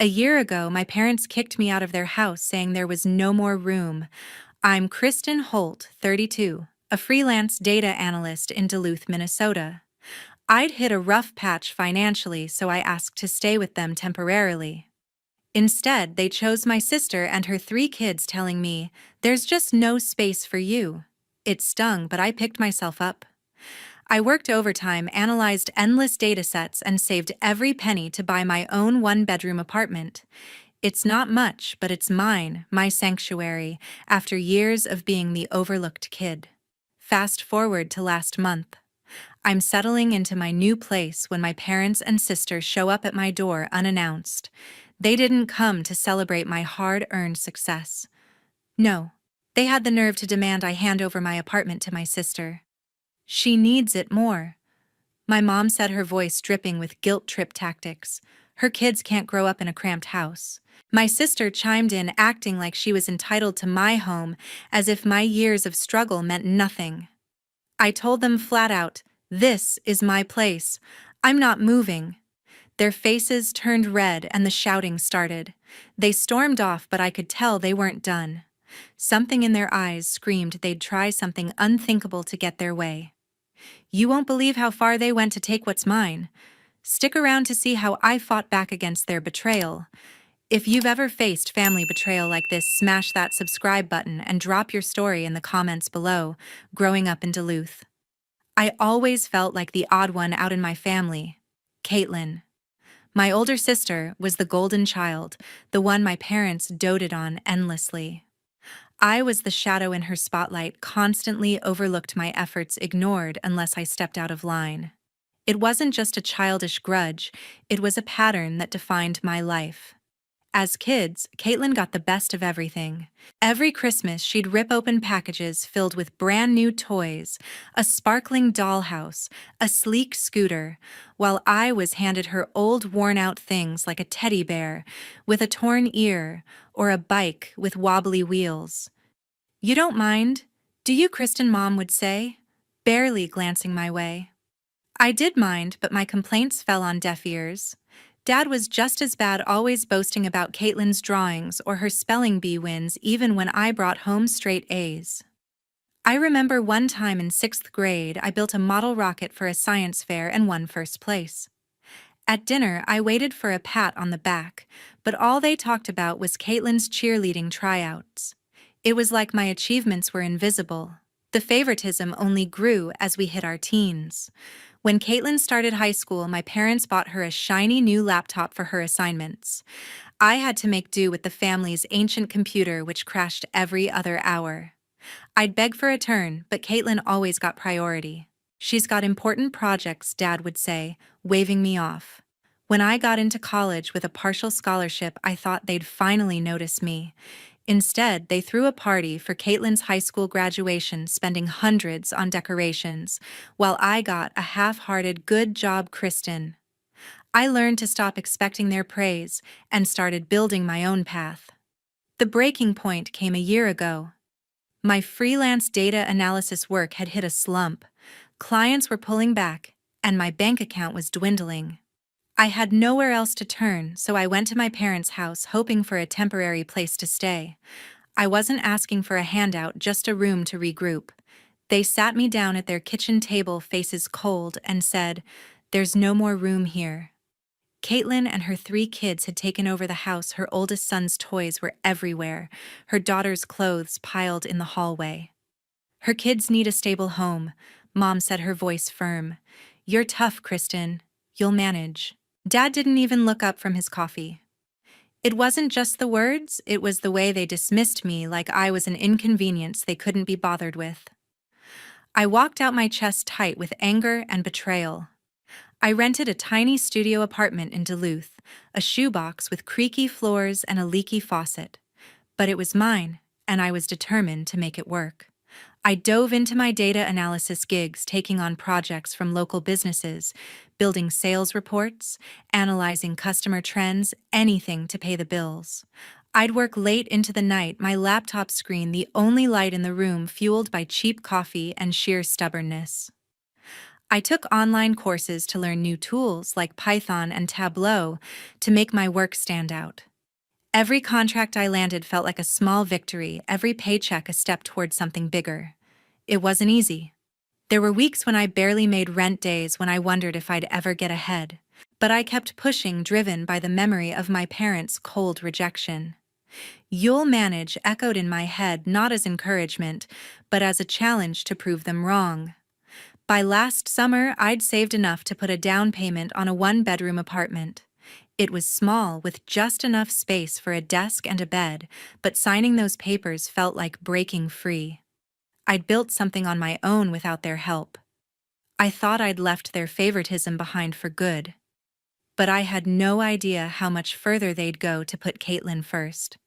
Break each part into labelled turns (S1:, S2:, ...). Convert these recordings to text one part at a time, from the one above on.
S1: A year ago, my parents kicked me out of their house saying there was no more room. I'm Kristen Holt, 32, a freelance data analyst in Duluth, Minnesota. I'd hit a rough patch financially, so I asked to stay with them temporarily. Instead, they chose my sister and her 3 kids, telling me, "There's just no space for you." It stung, but I picked myself up. I worked overtime, analyzed endless datasets, and saved every penny to buy my own 1-bedroom apartment. It's not much, but it's mine, my sanctuary, after years of being the overlooked kid. Fast forward to last month. I'm settling into my new place when my parents and sister show up at my door unannounced. They didn't come to celebrate my hard-earned success. No, they had the nerve to demand I hand over my apartment to my sister. She needs it more. My mom said, her voice dripping with guilt trip tactics. Her kids can't grow up in a cramped house. My sister chimed in, acting like she was entitled to my home, as if my years of struggle meant nothing. I told them flat out, "This is my place. I'm not moving." Their faces turned red and the shouting started. They stormed off, but I could tell they weren't done. Something in their eyes screamed they'd try something unthinkable to get their way. You won't believe how far they went to take what's mine. Stick around to see how I fought back against their betrayal. If you've ever faced family betrayal like this, smash that subscribe button and drop your story in the comments below. Growing up in Duluth, I always felt like the odd one out in my family. Caitlin, my older sister, was the golden child, the one my parents doted on endlessly. I was the shadow in her spotlight, constantly overlooked, my efforts ignored unless I stepped out of line. It wasn't just a childish grudge, it was a pattern that defined my life. As kids, Caitlin got the best of everything. Every Christmas, she'd rip open packages filled with brand new toys, a sparkling dollhouse, a sleek scooter, while I was handed her old, worn-out things like a teddy bear with a torn ear or a bike with wobbly wheels. "You don't mind, do you?" Kristen, Mom would say, barely glancing my way. I did mind, but my complaints fell on deaf ears. Dad was just as bad, always boasting about Caitlin's drawings or her spelling bee wins, even when I brought home straight A's. I remember one time in 6th grade, I built a model rocket for a science fair and won first place. At dinner, I waited for a pat on the back, but all they talked about was Caitlin's cheerleading tryouts. It was like my achievements were invisible. The favoritism only grew as we hit our teens. When Caitlin started high school, my parents bought her a shiny new laptop for her assignments. I had to make do with the family's ancient computer, which crashed every other hour. I'd beg for a turn, but Caitlin always got priority. "She's got important projects," Dad would say, waving me off. When I got into college with a partial scholarship, I thought they'd finally notice me. Instead, they threw a party for Caitlin's high school graduation, spending hundreds on decorations, while I got a half-hearted "good job, Kristen." I learned to stop expecting their praise and started building my own path. The breaking point came a year ago. My freelance data analysis work had hit a slump. Clients were pulling back, and my bank account was dwindling. I had nowhere else to turn, so I went to my parents' house, hoping for a temporary place to stay. I wasn't asking for a handout, just a room to regroup. They sat me down at their kitchen table, faces cold, and said, "There's no more room here." Caitlin and her 3 kids had taken over the house. Her oldest son's toys were everywhere, her daughter's clothes piled in the hallway. "Her kids need a stable home," Mom said, her voice firm. "You're tough, Kristen. You'll manage." Dad didn't even look up from his coffee. It wasn't just the words, it was the way they dismissed me, like I was an inconvenience they couldn't be bothered with. I walked out, my chest tight with anger and betrayal. I rented a tiny studio apartment in Duluth, a shoebox with creaky floors and a leaky faucet. But it was mine, and I was determined to make it work. I dove into my data analysis gigs, taking on projects from local businesses, building sales reports, analyzing customer trends, anything to pay the bills. I'd work late into the night, my laptop screen the only light in the room, fueled by cheap coffee and sheer stubbornness. I took online courses to learn new tools like Python and Tableau to make my work stand out. Every contract I landed felt like a small victory, every paycheck a step toward something bigger. It wasn't easy. There were weeks when I barely made rent, days when I wondered if I'd ever get ahead. But I kept pushing, driven by the memory of my parents' cold rejection. "You'll manage" echoed in my head, not as encouragement, but as a challenge to prove them wrong. By last summer, I'd saved enough to put a down payment on a one-bedroom apartment. It was small, with just enough space for a desk and a bed, but signing those papers felt like breaking free. I'd built something on my own without their help. I thought I'd left their favoritism behind for good. But I had no idea how much further they'd go to put Caitlin first.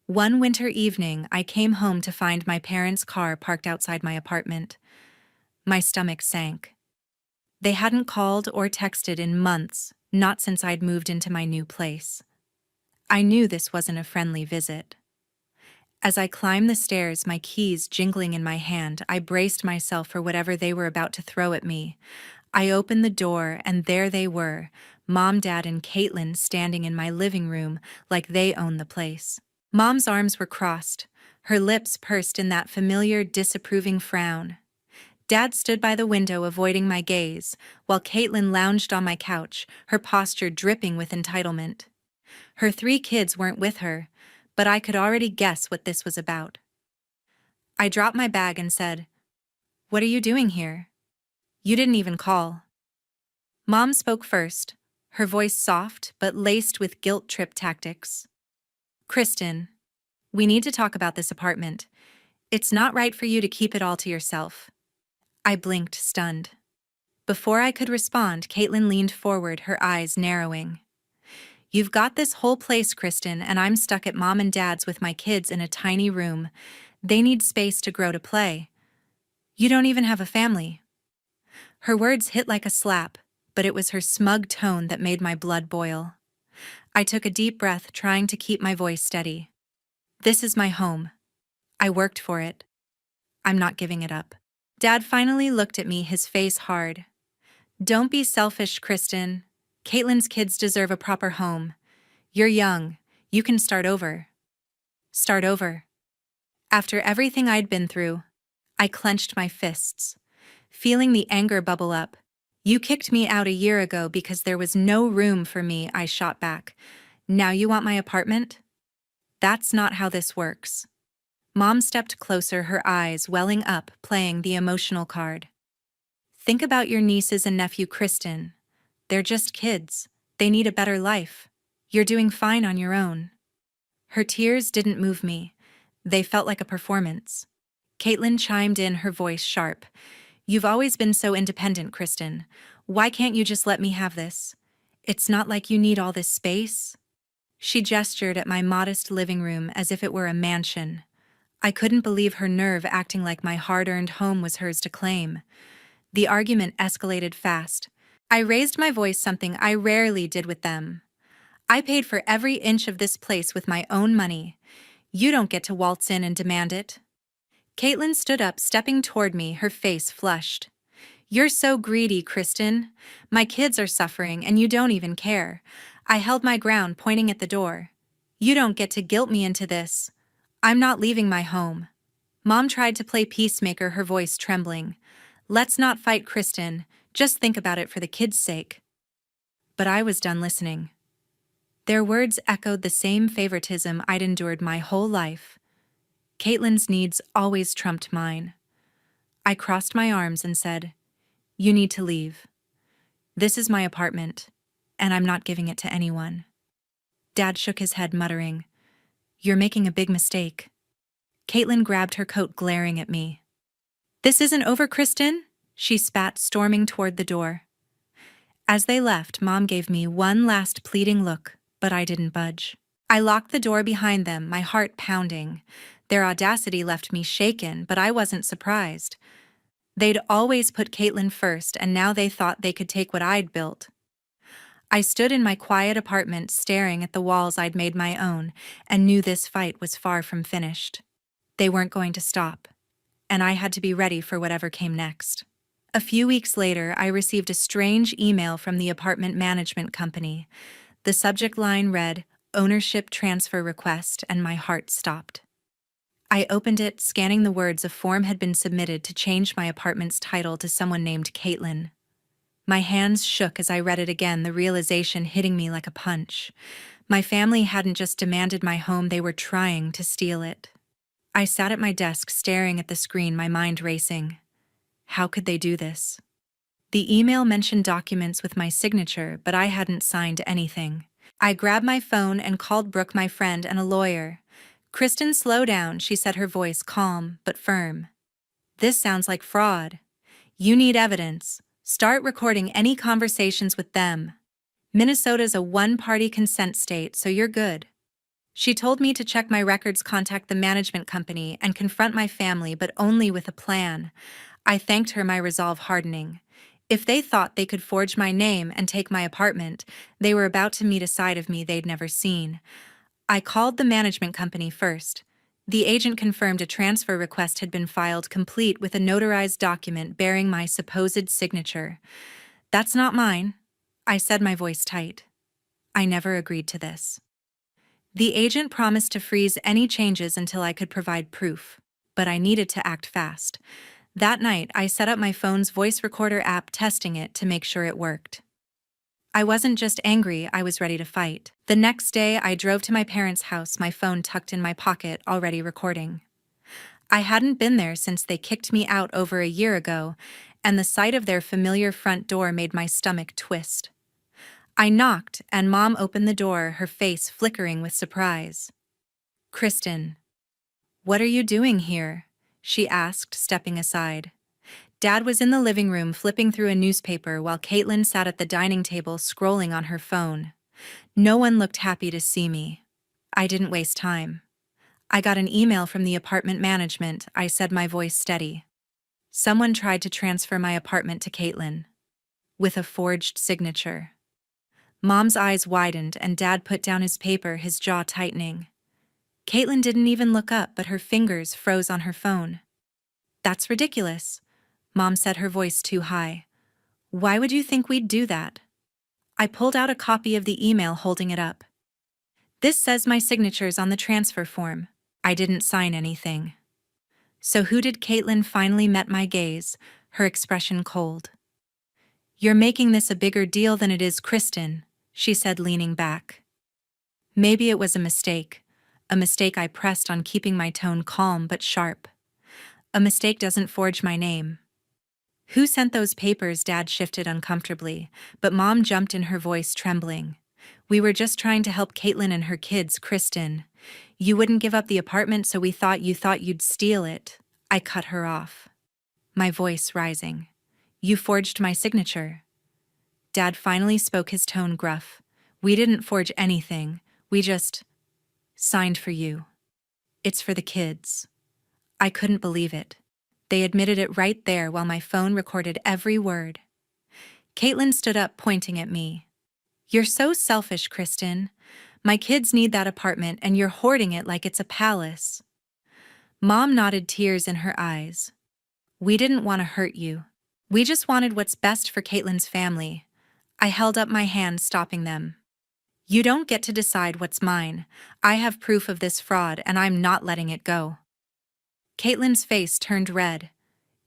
S1: One winter evening, I came home to find my parents' car parked outside my apartment. My stomach sank. They hadn't called or texted in months, not since I'd moved into my new place. I knew this wasn't a friendly visit. As I climbed the stairs, my keys jingling in my hand, I braced myself for whatever they were about to throw at me. I opened the door, and there they were, Mom, Dad, and Caitlin standing in my living room like they owned the place. Mom's arms were crossed, her lips pursed in that familiar, disapproving frown. Dad stood by the window avoiding my gaze, while Caitlin lounged on my couch, her posture dripping with entitlement. Her 3 kids weren't with her, but I could already guess what this was about. I dropped my bag and said, "What are you doing here? You didn't even call." Mom spoke first, her voice soft but laced with guilt trip tactics. "Kristen, we need to talk about this apartment. It's not right for you to keep it all to yourself." I blinked, stunned. Before I could respond, Caitlin leaned forward, her eyes narrowing. "You've got this whole place, Kristen, and I'm stuck at Mom and Dad's with my kids in a tiny room. They need space to grow, to play. You don't even have a family." Her words hit like a slap, but it was her smug tone that made my blood boil. I took a deep breath, trying to keep my voice steady. "This is my home. I worked for it. I'm not giving it up." Dad finally looked at me, his face hard. "Don't be selfish, Kristen. Caitlin's kids deserve a proper home. You're young. You can start over." Start over. After everything I'd been through, I clenched my fists, feeling the anger bubble up. "You kicked me out a year ago because there was no room for me," I shot back. "Now you want my apartment? That's not how this works." Mom stepped closer, her eyes welling up, playing the emotional card. "Think about your nieces and nephew, Kristen. They're just kids. They need a better life. You're doing fine on your own." Her tears didn't move me. They felt like a performance. Caitlin chimed in, her voice sharp. "You've always been so independent, Kristen. Why can't you just let me have this? It's not like you need all this space." She gestured at my modest living room as if it were a mansion. I couldn't believe her nerve, acting like my hard-earned home was hers to claim. The argument escalated fast. I raised my voice, something I rarely did with them. "I paid for every inch of this place with my own money. You don't get to waltz in and demand it." Caitlin stood up, stepping toward me, her face flushed. "You're so greedy, Kristen. My kids are suffering and you don't even care." I held my ground, pointing at the door. "You don't get to guilt me into this. I'm not leaving my home." Mom tried to play peacemaker, her voice trembling. "Let's not fight, Kristen. Just think about it for the kids' sake." But I was done listening. Their words echoed the same favoritism I'd endured my whole life. Caitlin's needs always trumped mine. I crossed my arms and said, "You need to leave. This is my apartment, and I'm not giving it to anyone." Dad shook his head, muttering, "You're making a big mistake." Caitlin grabbed her coat, glaring at me. "This isn't over, Kristen," she spat, storming toward the door. As they left, Mom gave me one last pleading look, but I didn't budge. I locked the door behind them, my heart pounding. Their audacity left me shaken, but I wasn't surprised. They'd always put Caitlin first, and now they thought they could take what I'd built. I stood in my quiet apartment, staring at the walls I'd made my own, and knew this fight was far from finished. They weren't going to stop, and I had to be ready for whatever came next. A few weeks later, I received a strange email from the apartment management company. The subject line read, "Ownership transfer request," and my heart stopped. I opened it, scanning the words a form had been submitted to change my apartment's title to someone named Caitlin. My hands shook as I read it again, the realization hitting me like a punch. My family hadn't just demanded my home, they were trying to steal it. I sat at my desk staring at the screen, my mind racing. How could they do this? The email mentioned documents with my signature, but I hadn't signed anything. I grabbed my phone and called Brooke, my friend and a lawyer. "Kristen, slow down," she said, her voice calm but firm. "This sounds like fraud. You need evidence. Start recording any conversations with them. Minnesota's a one-party consent state, so you're good." She told me to check my records, contact the management company, and confront my family, but only with a plan. I thanked her, my resolve hardening. If they thought they could forge my name and take my apartment, they were about to meet a side of me they'd never seen. I called the management company first. The agent confirmed a transfer request had been filed, complete with a notarized document bearing my supposed signature. "That's not mine," I said, my voice tight. "I never agreed to this." The agent promised to freeze any changes until I could provide proof, but I needed to act fast. That night, I set up my phone's voice recorder app, testing it to make sure it worked. I wasn't just angry, I was ready to fight. The next day, I drove to my parents' house, my phone tucked in my pocket, already recording. I hadn't been there since they kicked me out over a year ago, and the sight of their familiar front door made my stomach twist. I knocked, and Mom opened the door, her face flickering with surprise. "Kristen, what are you doing here?" she asked, stepping aside. Dad was in the living room flipping through a newspaper while Caitlin sat at the dining table scrolling on her phone. No one looked happy to see me. I didn't waste time. "I got an email from the apartment management," I said, my voice steady. "Someone tried to transfer my apartment to Caitlin. With a forged signature." Mom's eyes widened and Dad put down his paper, his jaw tightening. Caitlin didn't even look up, but her fingers froze on her phone. "That's ridiculous," Mom said, her voice too high. "Why would you think we'd do that?" I pulled out a copy of the email, holding it up. "This says my signature's on the transfer form. I didn't sign anything." "So who did?" Caitlin finally met my gaze, her expression cold. "You're making this a bigger deal than it is, Kristen," she said, leaning back. Maybe it was a mistake I pressed on, keeping my tone calm but sharp. "A mistake doesn't forge my name." "Who sent those papers?" Dad shifted uncomfortably, but Mom jumped in, her voice trembling. "We were just trying to help Caitlin and her kids, Kristen. You wouldn't give up the apartment, so we thought you'd steal it." I cut her off, my voice rising. "You forged my signature." Dad finally spoke, his tone gruff. "We didn't forge anything. We just signed for you. It's for the kids." I couldn't believe it. They admitted it right there while my phone recorded every word. Caitlin stood up, pointing at me. "You're so selfish, Kristen. My kids need that apartment and you're hoarding it like it's a palace." Mom nodded, tears in her eyes. "We didn't want to hurt you. We just wanted what's best for Caitlin's family." I held up my hand, stopping them. "You don't get to decide what's mine. I have proof of this fraud and I'm not letting it go." Caitlin's face turned red.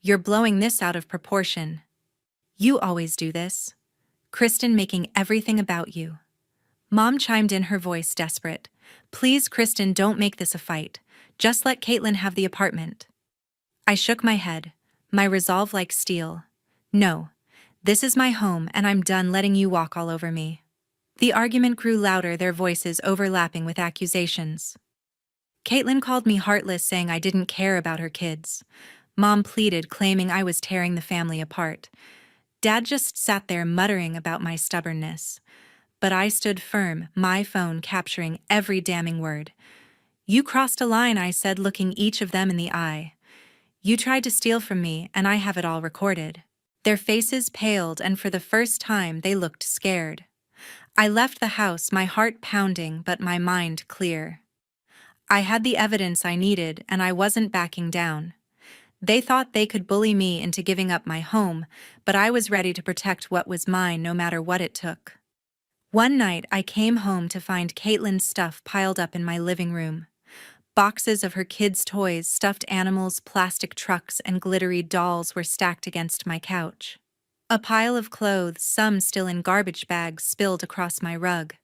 S1: "You're blowing this out of proportion." "You always do this, Kristen, making everything about you." Mom chimed in, her voice desperate. "Please, Kristen, don't make this a fight. Just let Caitlin have the apartment." I shook my head, my resolve like steel. "No, this is my home and I'm done letting you walk all over me." The argument grew louder, their voices overlapping with accusations. Caitlin called me heartless, saying I didn't care about her kids. Mom pleaded, claiming I was tearing the family apart. Dad just sat there muttering about my stubbornness. But I stood firm, my phone capturing every damning word. "You crossed a line," I said, looking each of them in the eye. "You tried to steal from me, and I have it all recorded." Their faces paled, and for the first time they looked scared. I left the house, my heart pounding but my mind clear. I had the evidence I needed, and I wasn't backing down. They thought they could bully me into giving up my home, but I was ready to protect what was mine no matter what it took. One night, I came home to find Caitlin's stuff piled up in my living room. Boxes of her kids' toys, stuffed animals, plastic trucks, and glittery dolls were stacked against my couch. A pile of clothes, some still in garbage bags, spilled across my rug.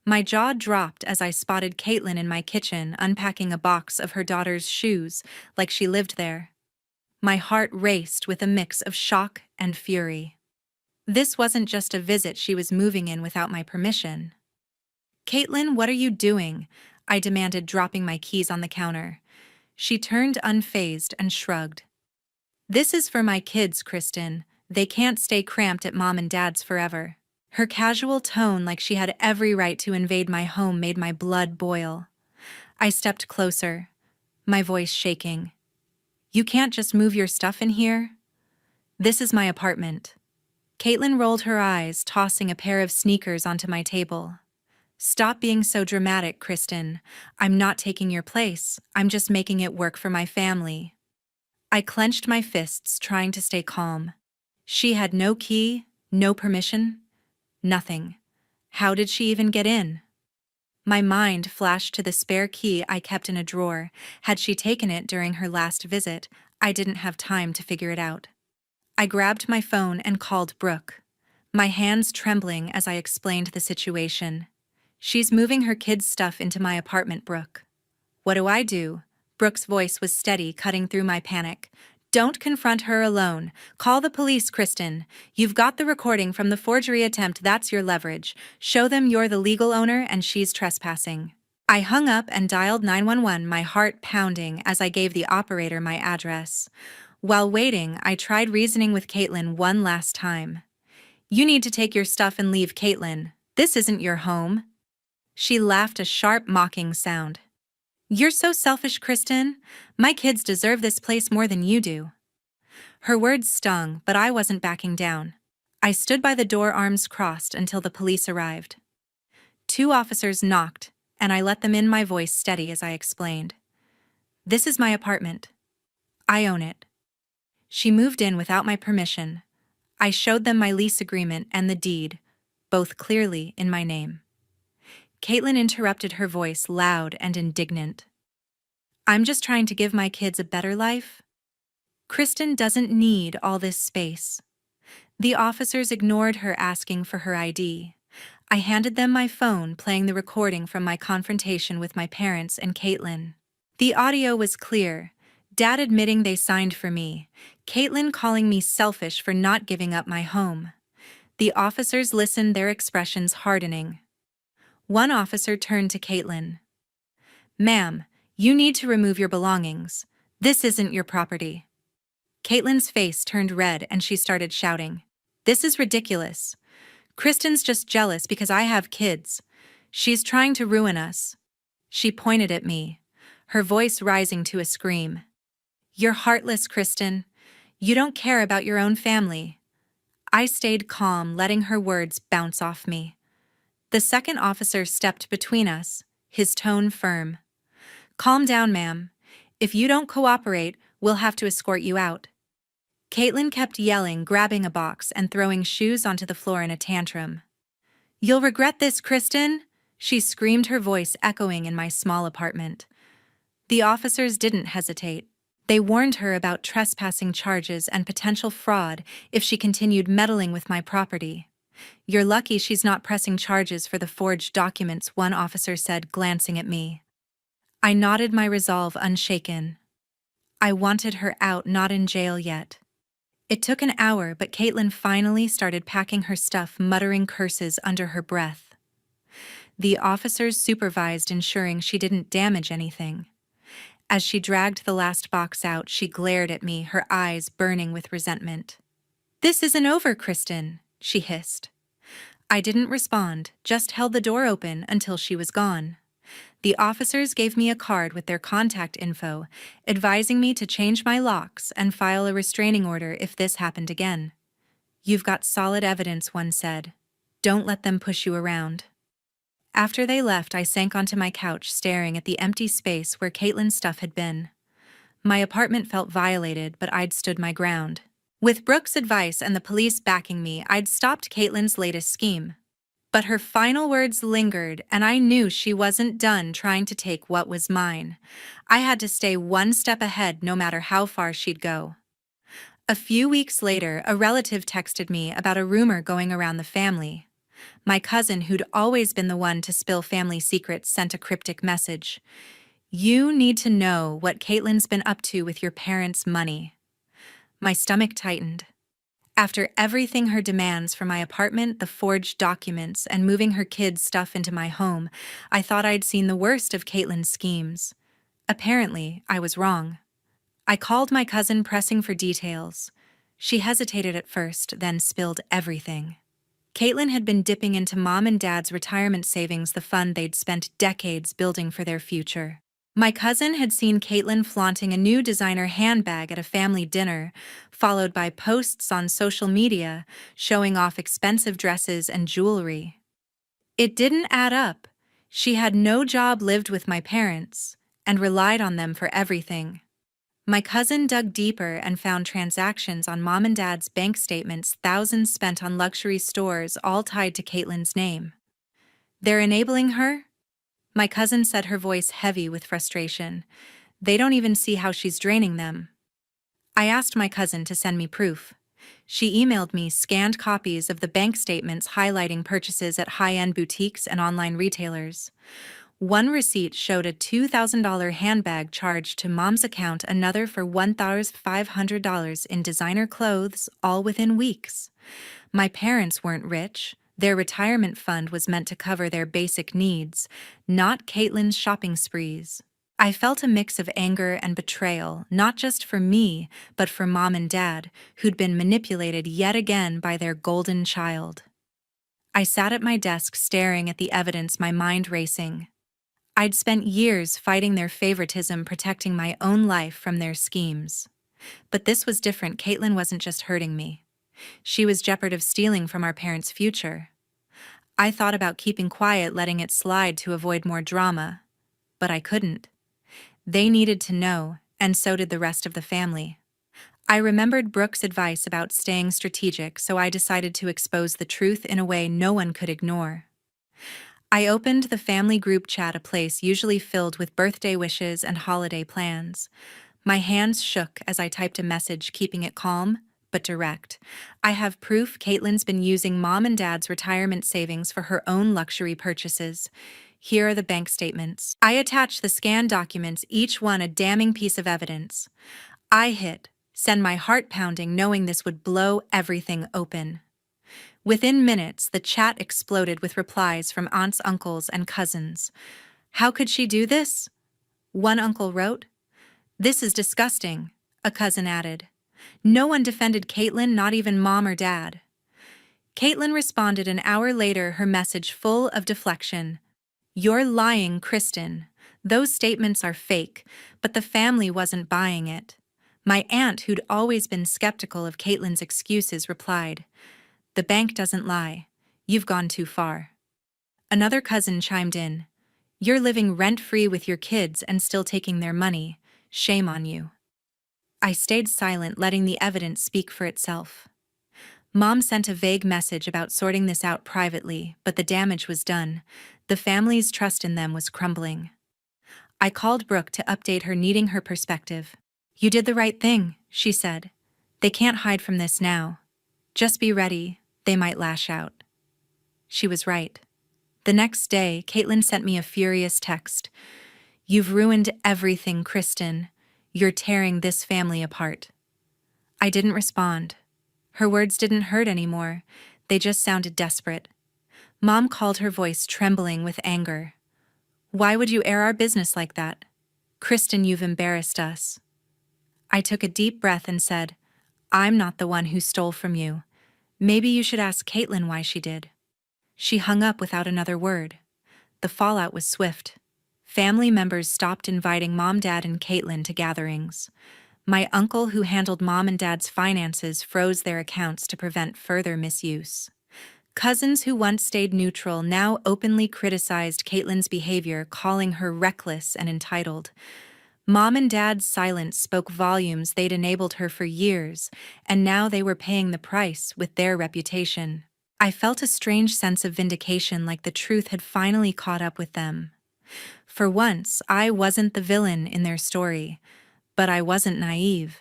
S1: My jaw dropped as I spotted Caitlin in my kitchen unpacking a box of her daughter's shoes like she lived there. My heart raced with a mix of shock and fury. This wasn't just a visit she was moving in without my permission. "Caitlin, what are you doing?" I demanded, dropping my keys on the counter. She turned unfazed and shrugged. "This is for my kids, Kristen. They can't stay cramped at Mom and Dad's forever." Her casual tone, like she had every right to invade my home, made my blood boil. I stepped closer, my voice shaking. "You can't just move your stuff in here. This is my apartment." Caitlin rolled her eyes, tossing a pair of sneakers onto my table. "Stop being so dramatic, Kristen. I'm not taking your place. I'm just making it work for my family." I clenched my fists, trying to stay calm. She had no key, no permission, nothing. How did she even get in? My mind flashed to the spare key I kept in a drawer. Had she taken it during her last visit? I didn't have time to figure it out. I grabbed my phone and called Brooke, my hands trembling as I explained the situation. "She's moving her kids' stuff into my apartment, Brooke." "What do I do?" Brooke's voice was steady, cutting through my panic. "Don't confront her alone. Call the police, Kristen. You've got the recording from the forgery attempt. That's your leverage. Show them you're the legal owner and she's trespassing." I hung up and dialed 911, my heart pounding as I gave the operator my address. While waiting, I tried reasoning with Caitlin one last time. "You need to take your stuff and leave, Caitlin. This isn't your home." She laughed, a sharp, mocking sound. "You're so selfish, Kristen. My kids deserve this place more than you do." Her words stung, but I wasn't backing down. I stood by the door, arms crossed, until the police arrived. 2 officers knocked, and I let them in, my voice steady as I explained. "This is my apartment. I own it." She moved in without my permission. I showed them my lease agreement and the deed, both clearly in my name. Caitlin interrupted, her voice loud and indignant. "I'm just trying to give my kids a better life. Kristen doesn't need all this space." The officers ignored her, asking for her ID. I handed them my phone, playing the recording from my confrontation with my parents and Caitlin. The audio was clear. Dad admitting they signed for me. Caitlin calling me selfish for not giving up my home. The officers listened, their expressions hardening. One officer turned to Caitlin. "Ma'am, you need to remove your belongings. This isn't your property." Caitlin's face turned red and she started shouting. "This is ridiculous. Kristen's just jealous because I have kids. She's trying to ruin us." She pointed at me, her voice rising to a scream. "You're heartless, Kristen. You don't care about your own family." I stayed calm, letting her words bounce off me. The second officer stepped between us, his tone firm. "Calm down, ma'am. If you don't cooperate, we'll have to escort you out." Caitlin kept yelling, grabbing a box and throwing shoes onto the floor in a tantrum. "You'll regret this, Kristen," she screamed, her voice echoing in my small apartment. The officers didn't hesitate. They warned her about trespassing charges and potential fraud if she continued meddling with my property. "You're lucky she's not pressing charges for the forged documents," one officer said, glancing at me. I nodded, my resolve unshaken. I wanted her out, not in jail yet. It took an hour, but Caitlin finally started packing her stuff, muttering curses under her breath. The officers supervised, ensuring she didn't damage anything. As she dragged the last box out, she glared at me, her eyes burning with resentment. "This isn't over, Kristen," she hissed. I didn't respond, just held the door open until she was gone. The officers gave me a card with their contact info, advising me to change my locks and file a restraining order if this happened again. "You've got solid evidence," one said. "Don't let them push you around." After they left, I sank onto my couch, staring at the empty space where Caitlin's stuff had been. My apartment felt violated, but I'd stood my ground. With Brooke's advice and the police backing me, I'd stopped Caitlin's latest scheme. But her final words lingered, and I knew she wasn't done trying to take what was mine. I had to stay one step ahead no matter how far she'd go. A few weeks later, a relative texted me about a rumor going around the family. My cousin, who'd always been the one to spill family secrets, sent a cryptic message. "You need to know what Caitlin's been up to with your parents' money." My stomach tightened. After everything her demands for my apartment, the forged documents, and moving her kids' stuff into my home, I thought I'd seen the worst of Caitlin's schemes. Apparently, I was wrong. I called my cousin pressing for details. She hesitated at first, then spilled everything. Caitlin had been dipping into Mom and Dad's retirement savings, the fund they'd spent decades building for their future. My cousin had seen Caitlin flaunting a new designer handbag at a family dinner, followed by posts on social media showing off expensive dresses and jewelry. It didn't add up. She had no job, lived with my parents, and relied on them for everything. My cousin dug deeper and found transactions on Mom and Dad's bank statements, thousands spent on luxury stores, all tied to Caitlin's name. "They're enabling her?" My cousin said, her voice heavy with frustration. "They don't even see how she's draining them." I asked my cousin to send me proof. She emailed me scanned copies of the bank statements highlighting purchases at high-end boutiques and online retailers. One receipt showed a $2,000 handbag charged to Mom's account, another for $1,500 in designer clothes, all within weeks. My parents weren't rich. Their retirement fund was meant to cover their basic needs, not Caitlin's shopping sprees. I felt a mix of anger and betrayal, not just for me, but for Mom and Dad, who'd been manipulated yet again by their golden child. I sat at my desk staring at the evidence, my mind racing. I'd spent years fighting their favoritism, protecting my own life from their schemes. But this was different. Caitlin wasn't just hurting me. She was jeopard of stealing from our parents' future. I thought about keeping quiet, letting it slide to avoid more drama. But I couldn't. They needed to know, and so did the rest of the family. I remembered Brooke's advice about staying strategic, so I decided to expose the truth in a way no one could ignore. I opened the family group chat, a place usually filled with birthday wishes and holiday plans. My hands shook as I typed a message, keeping it calm but direct. "I have proof Caitlin's been using Mom and Dad's retirement savings for her own luxury purchases. Here are the bank statements." I attached the scanned documents, each one a damning piece of evidence. I hit send, my heart pounding, knowing this would blow everything open. Within minutes, the chat exploded with replies from aunts, uncles, and cousins. "How could she do this?" One uncle wrote. "This is disgusting," a cousin added. No one defended Caitlin, not even Mom or Dad. Caitlin responded an hour later, her message full of deflection. "You're lying, Kristen. Those statements are fake," but the family wasn't buying it. My aunt, who'd always been skeptical of Caitlin's excuses, replied, "The bank doesn't lie. You've gone too far." Another cousin chimed in, "You're living rent-free with your kids and still taking their money. Shame on you." I stayed silent, letting the evidence speak for itself. Mom sent a vague message about sorting this out privately, but the damage was done. The family's trust in them was crumbling. I called Brooke to update her, needing her perspective. "You did the right thing," she said. "They can't hide from this now. Just be ready, they might lash out." She was right. The next day, Caitlin sent me a furious text. "You've ruined everything, Kristen. You're tearing this family apart." I didn't respond. Her words didn't hurt anymore. They just sounded desperate. Mom called, her voice trembling with anger. "Why would you air our business like that? Kristen, you've embarrassed us." I took a deep breath and said, "I'm not the one who stole from you. Maybe you should ask Caitlin why she did." She hung up without another word. The fallout was swift. Family members stopped inviting Mom, Dad, and Caitlin to gatherings. My uncle, who handled Mom and Dad's finances, froze their accounts to prevent further misuse. Cousins who once stayed neutral now openly criticized Caitlin's behavior, calling her reckless and entitled. Mom and Dad's silence spoke volumes. They'd enabled her for years, and now they were paying the price with their reputation. I felt a strange sense of vindication, like the truth had finally caught up with them. For once, I wasn't the villain in their story, but I wasn't naive.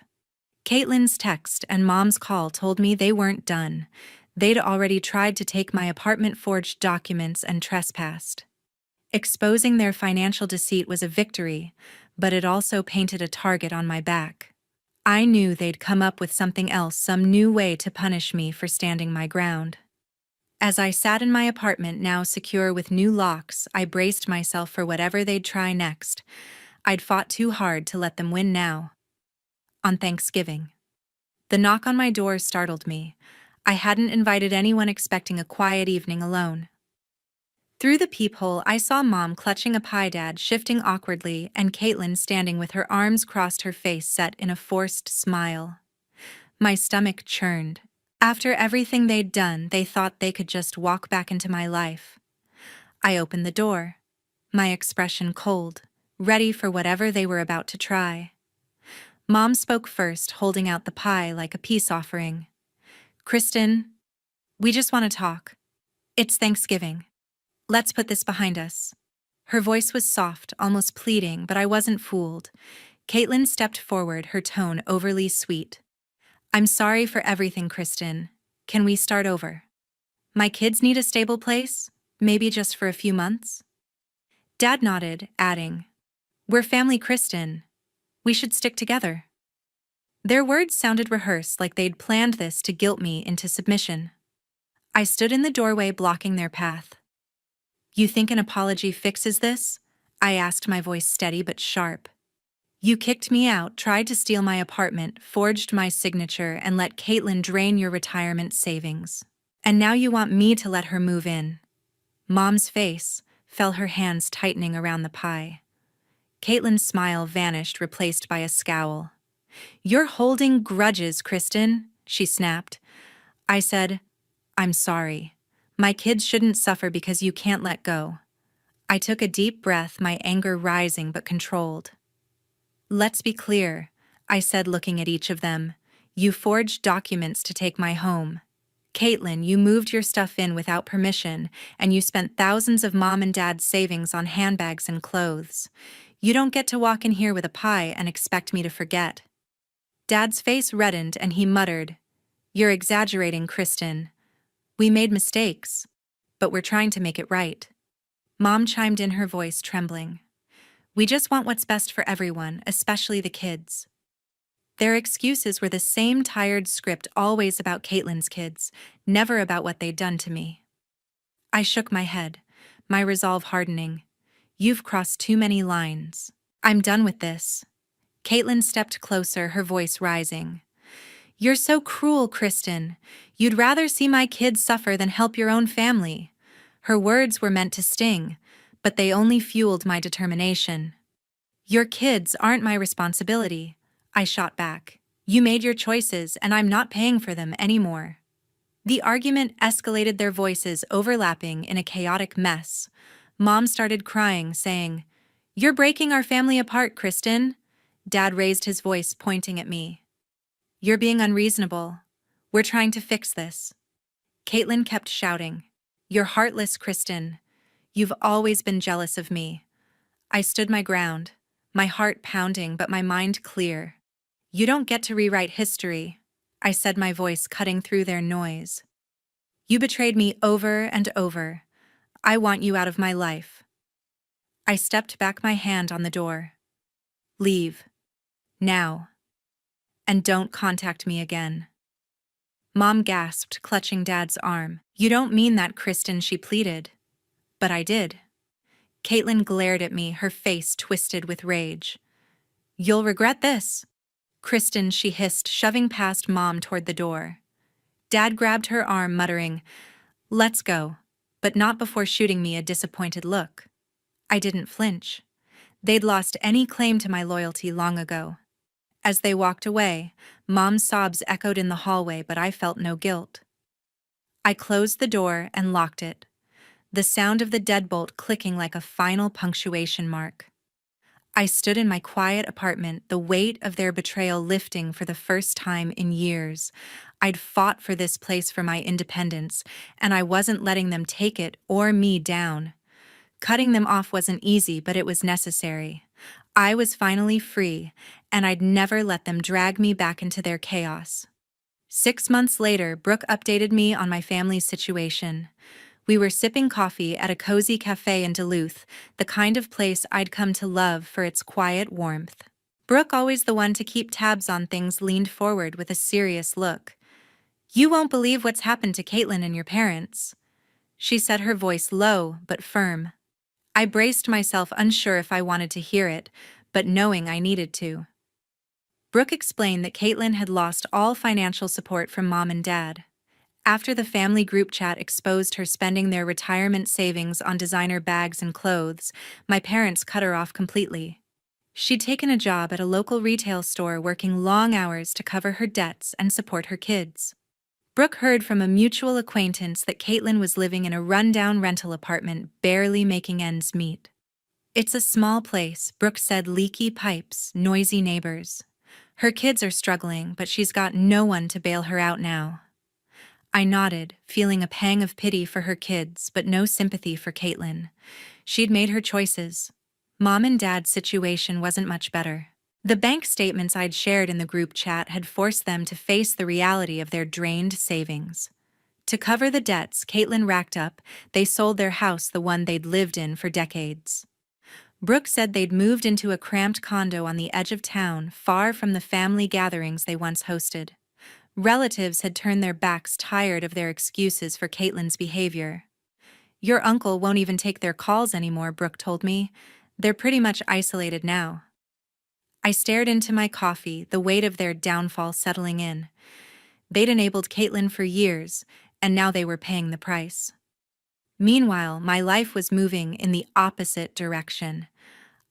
S1: Caitlin's text and Mom's call told me they weren't done. They'd already tried to take my apartment, forged documents, and trespassed. Exposing their financial deceit was a victory, but it also painted a target on my back. I knew they'd come up with something else, some new way to punish me for standing my ground. As I sat in my apartment, now secure with new locks, I braced myself for whatever they'd try next. I'd fought too hard to let them win now. On Thanksgiving. The knock on my door startled me. I hadn't invited anyone, expecting a quiet evening alone. Through the peephole, I saw Mom clutching a pie, Dad shifting awkwardly, and Caitlin standing with her arms crossed, her face set in a forced smile. My stomach churned. After everything they'd done, they thought they could just walk back into my life. I opened the door, my expression cold, ready for whatever they were about to try. Mom spoke first, holding out the pie like a peace offering. "Kristen, we just want to talk. It's Thanksgiving. Let's put this behind us." Her voice was soft, almost pleading, but I wasn't fooled. Caitlin stepped forward, her tone overly sweet. "I'm sorry for everything, Kristen. Can we start over? My kids need a stable place, maybe just for a few months." Dad nodded, adding, "We're family, Kristen. We should stick together." Their words sounded rehearsed, like they'd planned this to guilt me into submission. I stood in the doorway, blocking their path. "You think an apology fixes this?" I asked, my voice steady but sharp. "You kicked me out, tried to steal my apartment, forged my signature, and let Caitlin drain your retirement savings. And now you want me to let her move in." Mom's face fell, her hands tightening around the pie. Caitlin's smile vanished, replaced by a scowl. "You're holding grudges, Kristen," she snapped. I said, "I'm sorry. My kids shouldn't suffer because you can't let go." I took a deep breath, my anger rising but controlled. "Let's be clear," I said, looking at each of them. "You forged documents to take my home. Caitlin, you moved your stuff in without permission, and you spent thousands of Mom and Dad's savings on handbags and clothes. You don't get to walk in here with a pie and expect me to forget." Dad's face reddened and he muttered, "You're exaggerating, Kristen. We made mistakes, but we're trying to make it right." Mom chimed in, her voice trembling. "We just want what's best for everyone, especially the kids." Their excuses were the same tired script, always about Caitlin's kids, never about what they'd done to me. I shook my head, my resolve hardening. "You've crossed too many lines. I'm done with this." Caitlin stepped closer, her voice rising. "You're so cruel, Kristen. You'd rather see my kids suffer than help your own family." Her words were meant to sting, but they only fueled my determination. "Your kids aren't my responsibility," I shot back. "You made your choices, and I'm not paying for them anymore." The argument escalated, their voices overlapping in a chaotic mess. Mom started crying, saying, "You're breaking our family apart, Kristen." Dad raised his voice, pointing at me. "You're being unreasonable. We're trying to fix this." Caitlin kept shouting, "You're heartless, Kristen. You've always been jealous of me." I stood my ground, my heart pounding but my mind clear. "You don't get to rewrite history," I said, my voice cutting through their noise. "You betrayed me over and over. I want you out of my life." I stepped back, my hand on the door. "Leave. Now. And don't contact me again." Mom gasped, clutching Dad's arm. "You don't mean that, Kristen," she pleaded. But I did. Caitlin glared at me, her face twisted with rage. "You'll regret this." "Kristen," she hissed, shoving past Mom toward the door. Dad grabbed her arm, muttering, "Let's go," but not before shooting me a disappointed look. I didn't flinch. They'd lost any claim to my loyalty long ago. As they walked away, Mom's sobs echoed in the hallway, but I felt no guilt. I closed the door and locked it, the sound of the deadbolt clicking like a final punctuation mark. I stood in my quiet apartment, the weight of their betrayal lifting for the first time in years. I'd fought for this place for my independence, and I wasn't letting them take it or me down. Cutting them off wasn't easy, but it was necessary. I was finally free, and I'd never let them drag me back into their chaos. 6 months later, Brooke updated me on my family's situation. We were sipping coffee at a cozy cafe in Duluth, the kind of place I'd come to love for its quiet warmth. Brooke, always the one to keep tabs on things, leaned forward with a serious look. "You won't believe what's happened to Caitlin and your parents," she said, her voice low but firm. I braced myself, unsure if I wanted to hear it, but knowing I needed to. Brooke explained that Caitlin had lost all financial support from mom and dad. After the family group chat exposed her spending their retirement savings on designer bags and clothes, my parents cut her off completely. She'd taken a job at a local retail store, working long hours to cover her debts and support her kids. Brooke heard from a mutual acquaintance that Caitlin was living in a rundown rental apartment, barely making ends meet. "It's a small place," Brooke said, "leaky pipes, noisy neighbors. Her kids are struggling, but she's got no one to bail her out now." I nodded, feeling a pang of pity for her kids, but no sympathy for Caitlin. She'd made her choices. Mom and Dad's situation wasn't much better. The bank statements I'd shared in the group chat had forced them to face the reality of their drained savings. To cover the debts Caitlin racked up, they sold their house, the one they'd lived in for decades. Brooke said they'd moved into a cramped condo on the edge of town, far from the family gatherings they once hosted. Relatives had turned their backs, tired of their excuses for Caitlin's behavior. "Your uncle won't even take their calls anymore," Brooke told me. "They're pretty much isolated now." I stared into my coffee, the weight of their downfall settling in. They'd enabled Caitlin for years, and now they were paying the price. Meanwhile, my life was moving in the opposite direction.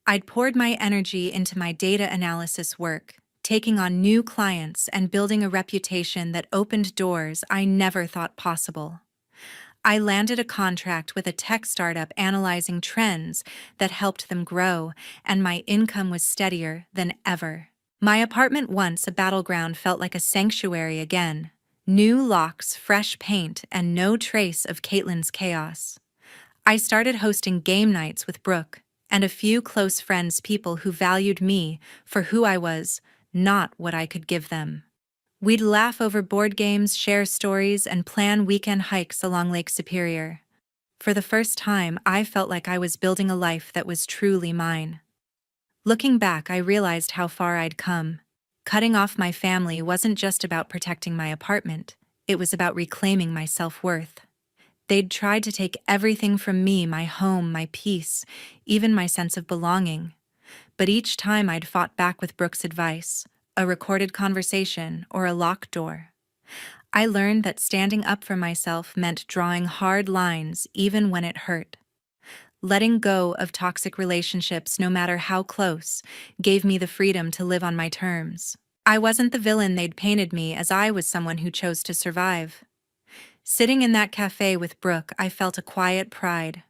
S1: I'd poured my energy into my data analysis work, taking on new clients and building a reputation that opened doors I never thought possible. I landed a contract with a tech startup analyzing trends that helped them grow, and my income was steadier than ever. My apartment, once a battleground, felt like a sanctuary again. New locks, fresh paint, and no trace of Caitlin's chaos. I started hosting game nights with Brooke and a few close friends, people who valued me for who I was, not what I could give them. We'd laugh over board games, share stories, and plan weekend hikes along Lake Superior. For the first time, I felt like I was building a life that was truly mine. Looking back, I realized how far I'd come. Cutting off my family wasn't just about protecting my apartment, it was about reclaiming my self-worth. They'd tried to take everything from me: my home, my peace, even my sense of belonging. But each time I'd fought back with Brooke's advice, a recorded conversation, or a locked door. I learned that standing up for myself meant drawing hard lines even when it hurt. Letting go of toxic relationships, no matter how close, gave me the freedom to live on my terms. I wasn't the villain they'd painted me as, I was someone who chose to survive. Sitting in that cafe with Brooke, I felt a quiet pride.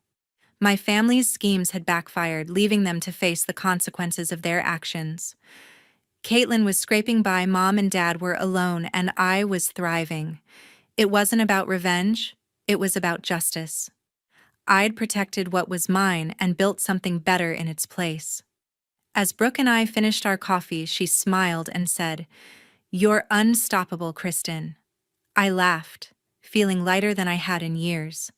S1: My family's schemes had backfired, leaving them to face the consequences of their actions. Caitlin was scraping by, mom and dad were alone, and I was thriving. It wasn't about revenge, it was about justice. I'd protected what was mine and built something better in its place. As Brooke and I finished our coffee, she smiled and said, "You're unstoppable, Kristen." I laughed, feeling lighter than I had in years.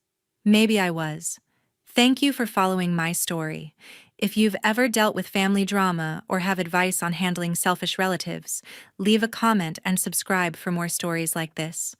S1: Maybe I was. Thank you for following my story. If you've ever dealt with family drama or have advice on handling selfish relatives, leave a comment and subscribe for more stories like this.